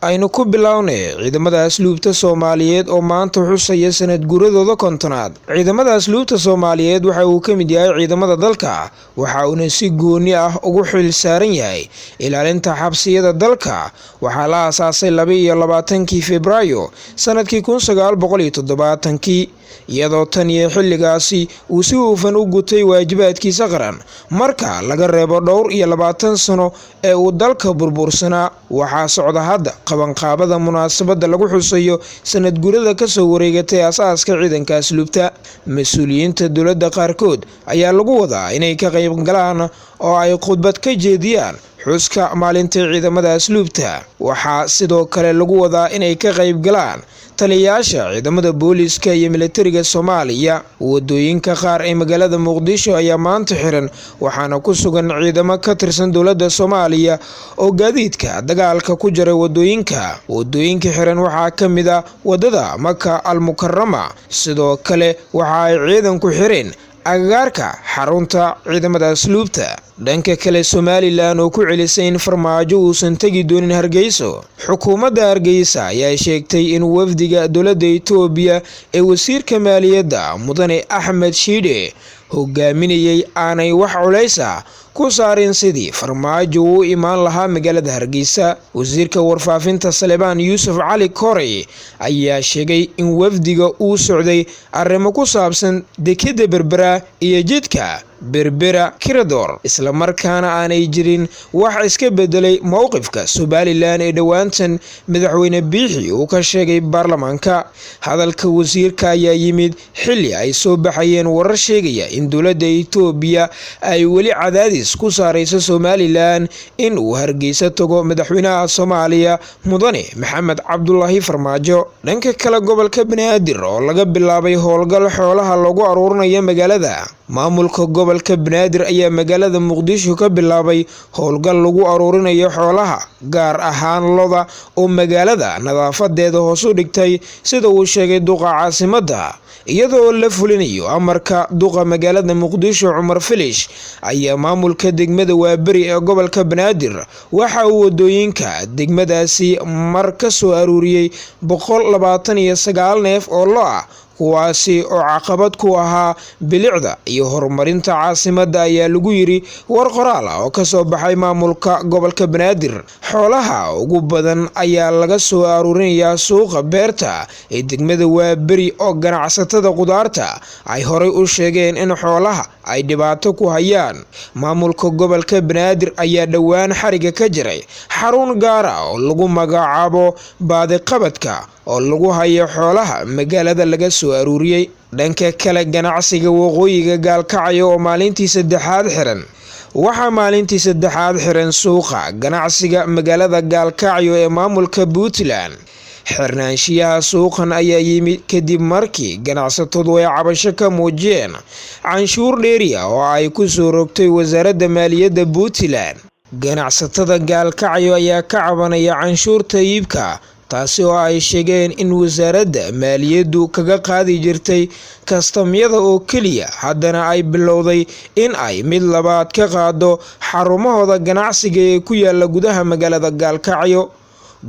aynu ku bilownay ciidamada asluubta Soomaaliyeed oo maanta xusaya sanad guuradooda kontonaad. ciidamada asluubta Soomaaliyeed waxa uu ka mid yahay ciidamada dalka, waxa uu si gooni ah ugu xil saaran yahay ilaalinta xabsiyada dalka. waxaa la aasaasay 22 Febraayo sanadkii 1970 iyadoo tan iyo xilligaasi uu si hufan u gutay waajibaadkiisa qaran. marka laga reebo dhowr iyo 20 sano ee uu dalka burbursanaa, waxaa socda hadda qabanqaabada munaasabada lagu xusayo sanad guurada ka soo wareegatay aasaaska ciidanka asluubta. mas'uuliyiinta dowladda qaarkood ayaa lagu wadaa inay ka qayb galaan oo ay khudbad ka jeediyaan xuska maalinta ciidamada asluubta. waxaa sidoo kale lagu wadaa inay ka qayb galaan taliyayaasha ciidamada booliska iyo militariga Soomaaliya. wadooyinka qaar ee magaalada Muqdisho ayaa maanta xiran, waxaana ku sugan ciidamo ka tirsan dowladda Soomaaliya oo gaadiidka dagaalka ku jira wadooyinka xiran. waxaa ka mid ah wadada Maka al-Mukarrama. sidoo kale waxa ay ciidanku xireen agagaarka xarunta ciidamada asluubta. dhanka kale, Somaliland oo ku celisay in farmaajo uusan tagi doonin Hargeysa. xukuumadda Hargeysa ayaa sheegtay in wafdiga dowladda Itoobiya ee wasiirka maaliyadda Mudane Axmed Shiide hogaaminayay aanay wax culays ah ku saarin sidii farmaajo u imaan lahaa magaalada Hargeysa. wasiirka warfaafinta Salebaan Yuusuf Cali Korey ayaa sheegay in wafdiga uu socday arrimo ku saabsan dekedda Berbera iyo jidka Berbera Kirador, isla markaana aanay jirin wax iska bedelay mowqifka Somaliland ee dhawaantan madaxweyne Biixi uu ka sheegay baarlamaanka. hadalka wasiirka ayaa yimid xilli ay soo baxayeen warar sheegaya in dowladda Itoobiya ay weli cadaadis ku saarayso Somaliland in uu Hargeysa tago madaxweynaha Soomaaliya Mudane Maxamed Cabdullaahi Farmaajo. dhanka kale, gobolka Banaadir oo laga bilaabay howlgal xoolaha lagu aruurinayo magaalada. maamulka gobolka Banaadir ayaa magaalada Muqdisho ka bilaabay howlgal lagu aruurinayo xoolaha, gaar ahaan lo'da oo magaalada nadaafadeeda hoos u dhigtay sida uu sheegay duqa caasimadda. iyadoo la fulinayo amarka duqa magaalada Muqdisho Cumar Filish ayaa maamulka degmada Waaberi ee gobolka Banaadir waxa uu wadooyinka degmadaasi mar ka soo aruuriyay 129 neef oo lo' ah, kuwaasi oo caqabad ku ahaa bilicda iyo horumarinta caasimadda, ayaa lagu yiri war qoraal ah oo ka soo baxay maamulka gobolka Banaadir. xoolaha ugu badan ayaa laga soo aruurinayaa suuqa beerta ee degmada Waaberi oo ganacsatada qudaarta ay horay u sheegeen in xoolaha ay dhibaato ku hayaan. maamulka gobolka Banaadir ayaa dhowaan xariga ka jiray xarun gaar ah oo lagu magacaabo baadiqabadka oo lagu hayo xoolaha magaalada laga soo aruuriyay. dhanka kale, ganacsiga waqooyiga Gaalkacyo oo maalintii saddexaad xiran. waxaa maalintii saddexaad xiran suuqa ganacsiga magaalada Gaalkacyo ee maamulka Puntland. xirnaanshiyaha suuqan ayaa yimid kadib markii ganacsatadu ay cabasho ka muujiyeen canshuur dheeri ah oo ay ku soo rogtay wasaaradda maaliyadda Puntland. ganacsatada Gaalkacyo ayaa ka cabanaya canshuurta iibka, taasi oo ay sheegeen in wasaaradda maaliyaddu kaga qaadi jirtay kastamyada oo keliya, haddana ay bilowday in ay mid labaad ka qaado xarumahooda ganacsiga ee ku yaala gudaha magaalada Gaalkacyo.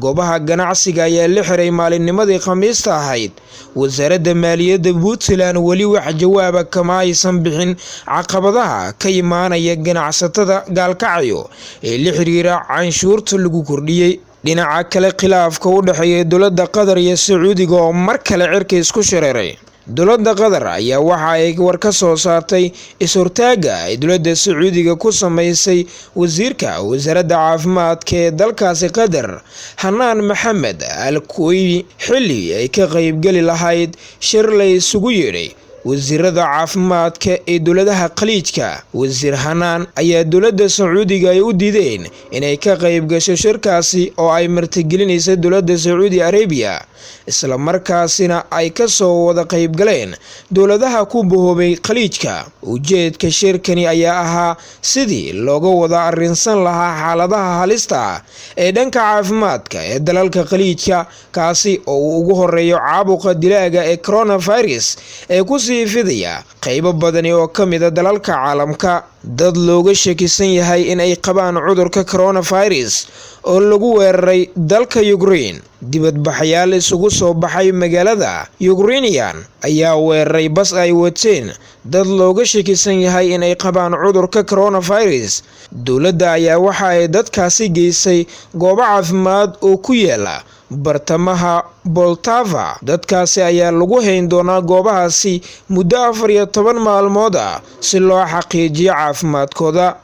goobaha ganacsiga ayaa la xiray maalinnimadii Khamiista ahayd. wasaaradda maaliyadda Puntland weli wax jawaaba kama aysan bixin caqabadaha ka imaanaya ganacsatada Gaalkacyo ee la xiriira canshuurta lagu kordhiyay. dhinaca kale, khilaafka u dhexeeya dowladda Qatar iyo Sacuudiga oo mar kale cirka isku shareeray. dowladda Qatar ayaa waxa ay war ka soo saartay is-hortaaga ay dowladda Sacuudiga ku sameysay wasiirka wasaaradda caafimaadka ee dalkaasi Qatar, Hanaan Maxamed Al-Kuweyni, xilli ay ka qaybgali lahayd shir la isugu yeedhay wasiirada caafimaadka ee dowladaha Khaliijka. wasiir Hanaan ayaa dowladda Sacuudiga ay u diideen inay ka qayb gasho shirkaasi oo ay martigelinaysa dowladda Sacuudi Arabia, isla markaasina ay ka soo wada qayb galeen dowladaha ku boobay Khaliijka. ujeedka shirkani ayaa ahaa sidii looga wada arrinsan lahaa xaaladaha halista ah ee dhanka caafimaadka ee dalalka Khaliijka, kaasi oo uu ugu horeeyo caabuqa dilaaga ee coronavirus ee ku sii fidaya qaybo badan oo ka mid ah dalalka caalamka. dad looga shakisan yahay in ay qabaan cudurka coronavirus oo lagu weeraray dalka Ukraine. Dibadbaxayaal isugu soo baxay magaalada Ukrainian ayaa weeraray bas ay wateen dad looga shakisan yahay in ay qabaan cudurka coronavirus. Dowladda ayaa waxa ay dadkaasi geysay goobo caafimaad oo ku yaala bartamaha Poltava. Dadkaasi ayaa lagu hayn doonaa goobahaasi muddo 14 maalmood si loo xaqiijiyo caafimaadkooda.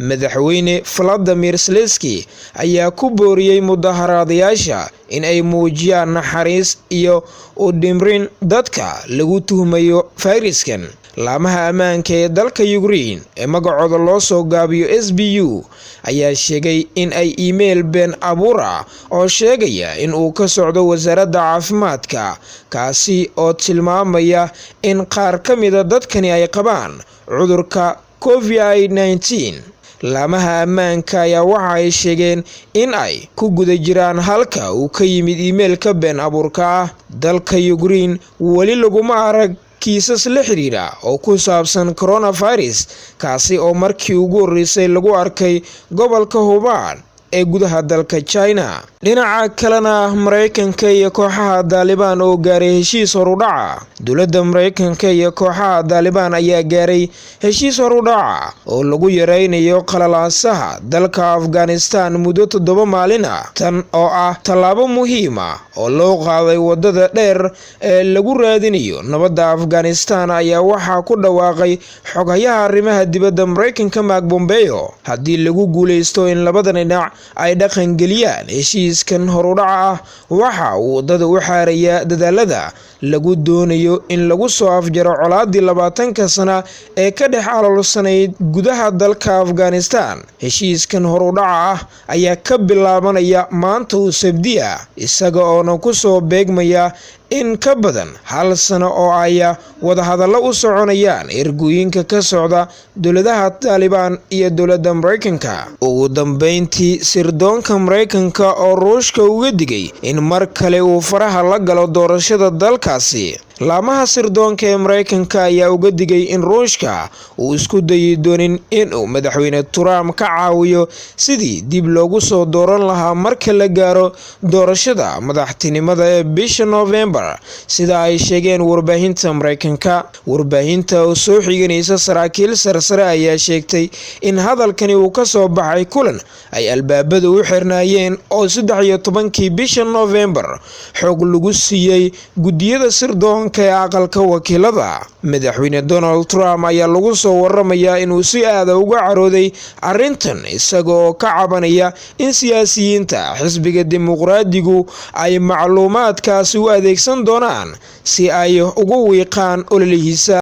Madaxweyne Vladimir Zelensky ayaa ku booriyay mudaharaadayaasha in ay muujiyaan naxariis iyo u dhimrin dadka lagu tuhmayo fayraskan. Laamaha ammaanka ee dalka Ukraine ee magacooda loo soo gaabiyo SBU ayaa sheegay in ay email been abuur oo sheegaya in uu ka socdo wasaaradda caafimaadka kaasi oo tilmaamaya in qaar ka mid ah dadkani ay qabaan cudurka COVID-19. Laamaha ammaanka ayaa waxa ay sheegeen in ay ku guda jiraan halka uu ka yimid emailka been abuurka ah. Dalka Ukraine wali laguma arag kiisas la xiriira oo ku saabsan coronavirus kaasi oo markii ugu horeysay lagu arkay gobolka Hubei ee gudaha dalka China. Dhinaca kalena Mareykanka iyo kooxaha Taliban oo gaaray heshiis horudhaca. Dowladda Mareykanka iyo kooxaha Taliban ayaa gaaray heshiis horudhaca oo lagu yareynayo qalalaasaha dalka Afghanistan muddo 7 maalin tan oo ah tallaabo muhiim oo loo qaaday wadada dheer ee lagu raadinayo nabadda Afghanistan ayaa waxa ku dhawaaqay xogayaha arrimaha dibadda Mareykanka Mark Pompeo. Haddii lagu guuleysto in labadan dhinac ay dhaqan geliyaan heshiiskan horudhaca waxa uu wadada u xaarayaa dadaalada lagu doonayo in lagu soo afjaro colaadii 20 sano ee ka dhex aloolsanayd gudaha dalka Afghanistan. Heshiiskan horudhaca ayaa ka bilaabanaya maanta oo Sabti isaga oo ku soo beegmaya in ka badan 1 sano oo ay wadahadallo u soconayaan ergooyinka ka socda dowladaha Taliban iyo dowladda Mareykanka. Ugu dambeyntii sirdoonka Mareykanka oo Ruushka uga digay in mar kale uu faraha la galo doorashada dalkaasi. Laamaha sirdoonka ee Mareykanka ayaa uga digay in Ruushka uu isku dayi doonin in uu madaxweyne Trump ka caawiyo sidii dib loogu soo dooran lahaa marka la gaaro doorashada madaxtinimada ee bisha November, sida ay sheegeen warbaahinta Mareykanka. Warbaahinta oo soo xiganaysa saraakiil sarsare ayaa sheegtay in hadalkani uu ka soo baxay kulan ay albaabada u xirnaayeen oo 13 bisha November xog lagu siiyay gudiyada sirdoonka ee aqalka wakiilada. Madaxweyne Donald Trump ayaa lagu soo waramayaa inuu si aad uga carooday arrintan isaga oo ka cabanaya in siyaasiyiinta xisbiga dimuqraadigu ay macluumaadkaasi u adeegsan doonaan si ay ugu wiiqaan ololihiisa.